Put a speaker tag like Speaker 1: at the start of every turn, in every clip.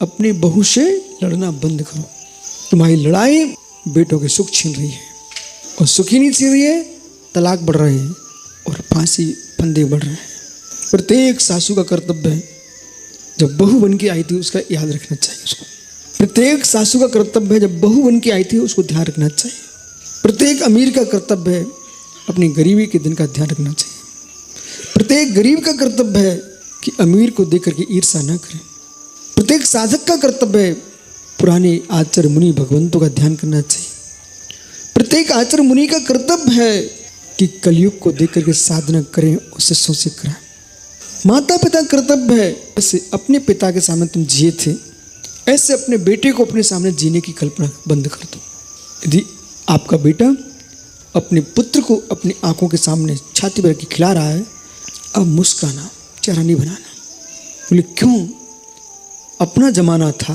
Speaker 1: अपनी बहू से लड़ना बंद करो। तुम्हारी लड़ाई बेटों के सुख छीन रही है, और सुख ही नहीं छीन रही है, तलाक बढ़ रहे हैं और फांसी फंदे बढ़ रहे हैं। प्रत्येक सासू का कर्तव्य है, जब बहू बन के आई थी उसका याद रखना चाहिए उसको। प्रत्येक सासू का कर्तव्य है, जब बहू बन के आई थी उसको ध्यान रखना चाहिए। प्रत्येक अमीर का कर्तव्य है अपनी गरीबी के दिन का ध्यान रखना चाहिए। प्रत्येक गरीब का कर्तव्य है कि अमीर को देख करके ईर्ष्या न करें। प्रत्येक साधक का कर्तव्य है पुराने आचार्य मुनि भगवंतों का ध्यान करना चाहिए। प्रत्येक आचार्य मुनि का कर्तव्य है कि कलयुग को देख करके साधना करें और शिष्यों से कराएं। माता पिता कर्तव्य है, ऐसे अपने पिता के सामने तुम जिए थे, ऐसे अपने बेटे को अपने सामने जीने की कल्पना बंद कर दो। यदि आपका बेटा अपने पुत्र को अपनी आंखों के सामने छाती पर के खिला रहा है, अब मुस्काना, चेहरा नहीं बनाना। बोले क्यों? अपना जमाना था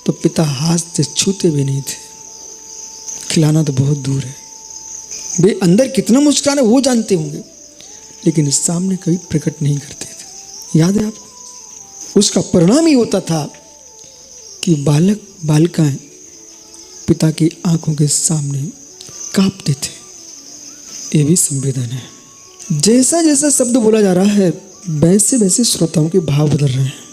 Speaker 1: तो पिता हाथ से छूते भी नहीं थे, खिलाना तो बहुत दूर है। वे अंदर कितना मुस्काना वो जानते होंगे, लेकिन सामने कभी प्रकट नहीं करते थे। याद है आपको? उसका परिणाम ही होता था कि बालक बालिकाएं पिता की आंखों के सामने कांपते थे। ये भी संवेदन है। जैसा जैसा शब्द बोला जा रहा है, वैसे वैसे श्रोताओं के भाव बदल रहे हैं।